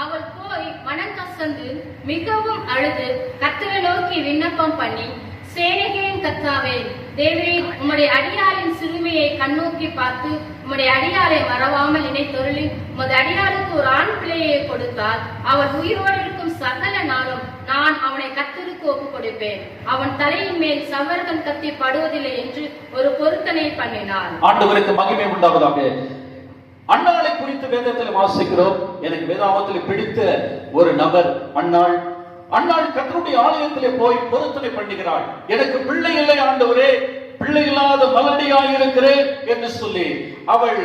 Speaker 3: அவள் போய் மனம் கசந்து மிகவும் அழுது கர்த்தரை நோக்கி விண்ணப்பம் பண்ணி, சேனைகளின் கர்த்தாவே தேவரீர் உம்முடைய அடியாரின் சிறுமியை கண்ணோக்கி பார்த்து உம்முடைய அடியாரை மறவாமல் நினைத்தொருளி உமது அடியாருக்கு ஒரு ஆண் பிள்ளையை கொடுத்தார். அவர் உயிரோடு இருக்கும் சகல நாளும் நான் அவனை கர்த்தருக்கு ஒப்புக் கொடுப்பேன். அவன் தலையின் மேல் சவர்கன் கத்தி படுவதில்லை என்று ஒரு பொருத்தனை பண்ணினார்.
Speaker 1: ஆண்டவருக்கு மகிமை உண்டாவதாக. அன்னாளை குறித்து வேதத்தில் வாசிக்கிறோம். எனக்கு வேதாகமத்தில் பிடித்த ஒரு நபர் அன்னாள் கர்த்தருடைய ஆலயத்திலே போய் பொருத்தனை பண்ணுகிறாள். எனக்கு பிள்ளை இல்லை ஆண்டவரே, பிள்ளை இல்லாத மலடியாய் இருக்கிறேன் என்று சொல்லி அவள்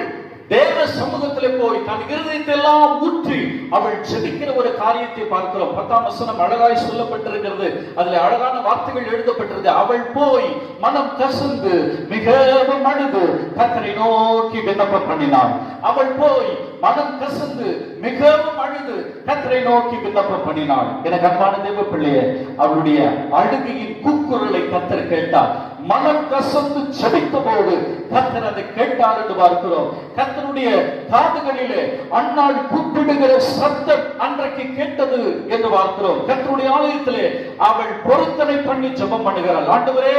Speaker 1: தேவ சமூகத்திலே போய் தன் இருதயத்தை எல்லாம் ஊற்றி அவள் ஜெபிக்கிற ஒரு காரியத்தை பார்க்கிறோம். 10ஆம் வசனம் அழகாய் சொல்லப்பட்டிருக்கிறது. அதுல அழகான வார்த்தைகள் எழுதப்பட்டிருக்கிறது. அவள் போய் மனம் கசந்து மிகவும் அழுது கர்த்தரை நோக்கி விண்ணப்பம் பண்ணினாள். அவள் போய் மனம் கசந்து மிகவும் அழுது கர்த்தரை நோக்கி விண்ணப்பம் பண்ணினாள். எனக்கு அன்பான தேவ பிள்ளையே, அவளுடைய அழுகையின் கூக்குரலை கர்த்தர் கேட்டார். மனம் கசந்து ஜெபித்த போது கர்த்தர் அதை கேட்டார் என்று பார்க்கிறோம். கர்த்தருடைய காதுகளிலே அன்னாள் கூப்பிடுகிற சத்தம் அன்றைக்கு கேட்டது என்று பார்க்கிறோம். கர்த்தருடைய ஆலயத்திலே அவள் பொருத்தனை பண்ணி ஜெபம் பண்ணுகிறாள். ஆண்டவரே,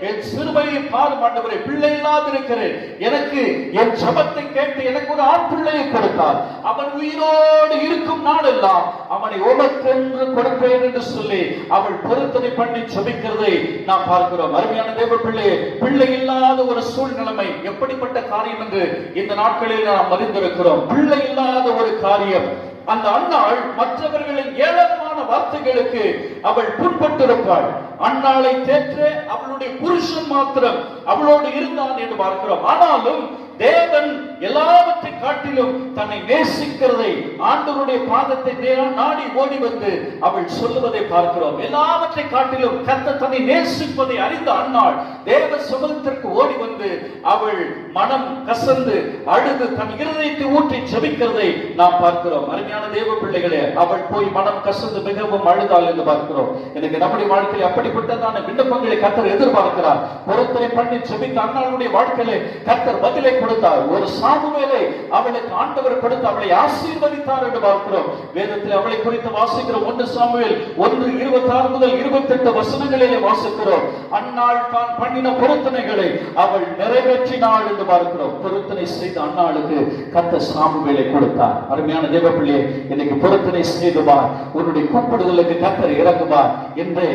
Speaker 1: என் சிறுமையை பாரும் ஆண்டவரே, பிள்ளை இல்லாது இருக்கிறேன், எனக்கு என் ஜெபத்தை கேட்டு எனக்கு ஒரு ஆண் பிள்ளையை கொடுத்தார். அவன் உயிரோடு இருக்கும் நாளெல்லாம் அவனை உமக்கென்று கொடுப்பேன் என்று சொல்லி அவள் பொருத்தனை பண்ணி ஜெபிக்கிறதை நாம் பார்க்கிறோம். அருமையான தேவ பிள்ளை, பிள்ளை இல்லாத ஒரு சூழ்நிலைமை எப்படிப்பட்ட காரியம் என்று இந்த நாட்களில் நாம் அறிந்திருக்கிறோம். பிள்ளை இல்லாத ஒரு காரியம். அந்த அன்னாள் மற்றவர்களின் ஏளனமான வார்த்தைகளுக்கு அவள் புண்பட்டிருப்பாள். அன்னாளை தேற்ற அவளுடைய புருஷன் மாத்திரம் அவளோடு இருந்தான் என்று பார்க்கிறோம். ஆனாலும் தேவன் எல்லாவற்றை காட்டிலும் தன்னை நேசிக்கிறதை, ஆண்டவருடைய பாதத்தை நாடி ஓடி வந்து அவள் சொல்லுவதை பார்க்கிறோம். எல்லாவற்றை காட்டிலும் கர்த்தர் தன்னை நேசிப்பதை அறிந்த அன்னாள் தேவ சமூகத்திற்கு ஓடி வந்து அவள் மனம் கசந்து அழுது தன் இருதயத்தை ஊற்றி ஜெபிக்கிறதை நாம் பார்க்கிறோம். அருமையான தேவ பிள்ளைகளே, அவள் போய் மனம் கசந்து மிகவும் அழுதாள் என்று பார்க்கிறோம். எனக்கு நம்முடைய வாழ்க்கையில் அப்படிப்பட்டதான விண்ணப்பங்களை கர்த்தர் எதிர்பார்க்கிறார். பொருத்தனை பண்ணி ஜெபித்த அன்னாளுடைய வாழ்க்கையிலே கர்த்தர் பதிலை கொடுத்தார். ஒரு சாமுவேலை அவளுக்கு ஆண்டவர் கொடுத்து அவளை ஆசீர்வதித்தார் என்று பார்க்கிறோம். வேதத்தில் அவளை குறித்து வாசிக்கிறோம். 1 சாமுவேல் 1:26 முதல் 28 வசனங்களிலே வாசிக்கிறோம். அன்னாள் தான் பண்ணின பொருத்தனைகளை அவள் நிறைவேற்றினாள் என்று பார்க்கிறோம். பொருத்தனை செய்த அன்னாளுக்கு கர்த்தர் சாமுவேலை கொடுத்தார். அருமையான தேவ பிள்ளையே, இன்னைக்கு பொருத்தனை செய்துவார், உன்னுடைய கூப்பிடுதலுக்கு கர்த்தர் இறங்குவார் என்று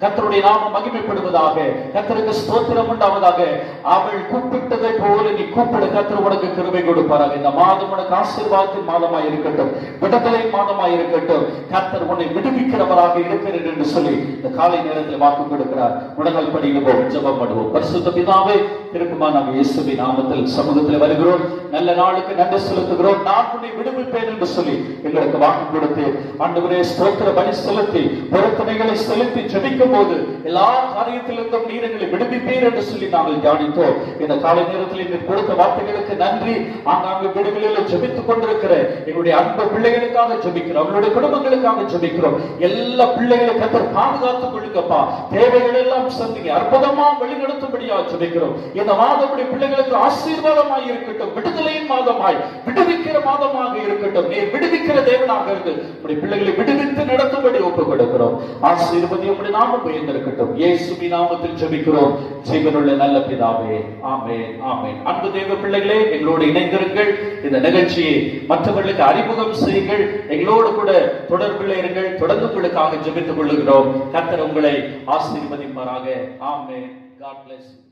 Speaker 1: கர்த்தருடைய நாமம் மகிமைப்படுவதாக. கர்த்தருக்கு ஸ்தோத்திரம் உண்டாவதாக. அவள் கூப்பிட்டதை போல நீ கூப்பிட கர்த்தர் உனக்கு கிருபை கொடுப்பாராக. இந்த மாதம் உனக்கு ஆசீர்வாதத்தின் மாதமாய் இருக்கட்டும், விடுதலை மாதமாய் இருக்கட்டும். கர்த்தர் உன்னை விடுவிக்கிறவராக இருக்கிறேன் என்று சொல்லி இந்த காலை நேரத்தில் வாக்கு கொடுக்கிறார். உடனல் படிக்குவோம், ஜெபம் பண்ணுவோம். பரிசுத்த பிதாவே, திருக்குமா நாங்கள் இயேசுவின் நாமத்தில் சமூகத்தில் வருகிறோம். நல்ல நாளுக்கு நன்றி செலுத்துகிறோம். நான் உன்னை விடுவிப்பேன் என்று சொல்லி எங்களுக்கு வாக்கு கொடுத்து ஆண்டவரே ஸ்தோத்திர பலி செலுத்தி பொருத்தனைகளை செலுத்தி ஜெபிக்கும் ஜெபிக்கும் போது எல்லா காரியத்திலிருந்தும் நீர் எங்களை விடுவிப்பீர் என்று சொல்லி நாங்கள் தியானித்தோம். இந்த காலை நேரத்தில் நீர் கொடுத்த வார்த்தைகளுக்கு நன்றி. ஆங்காங்கு வீடுகளில் ஜெபித்துக் கொண்டிருக்கிற எங்களுடைய அன்பு பிள்ளைகளுக்காக ஜெபிக்கிறோம், அவங்களுடைய குடும்பங்களுக்காக ஜெபிக்கிறோம். எல்லா பிள்ளைகளை கர்த்தர் பாதுகாத்துக் கொள்ளுங்கப்பா. தேவைகள் எல்லாம் சந்திங்க, அற்புதமா வழிநடத்தும்படியா ஜெபிக்கிறோம். இந்த மாதம் பிள்ளைகளுக்கு ஆசீர்வாதமாய் இருக்கட்டும், விடுதலையின் மாதமாய், விடுவிக்கிற மாதமாக இருக்கட்டும். நீர் விடுவிக்கிற தேவனாக இருந்து உடைய பிள்ளைகளை விடுவித்து நடத்தும்படி ஒப்புக் கொடுக்கிறோம். ஆசீர்வதி உடைய நாமம் உயர்ந்திருக்கட்டும். இயேசுவின் நாமத்தில் ஜெபிக்கிறோம் ஜீவனுள்ள நல்ல பிதாவே, ஆமென், ஆமென். அன்பு தேவ பிள்ளைகளே, எங்களோடு இணைந்திருங்கள். இந்த நிகழ்ச்சியை மற்றவர்களுக்கு அறிமுகம் செய்யுங்கள். எங்களோடு கூட தொடர்பில் இருங்கள். தொடர்ந்து உங்களுக்காக ஜெபித்துக் கொள்ளுகிறோம். கர்த்தர் உங்களை ஆசீர்வதிப்பாராக. ஆமென். God bless you.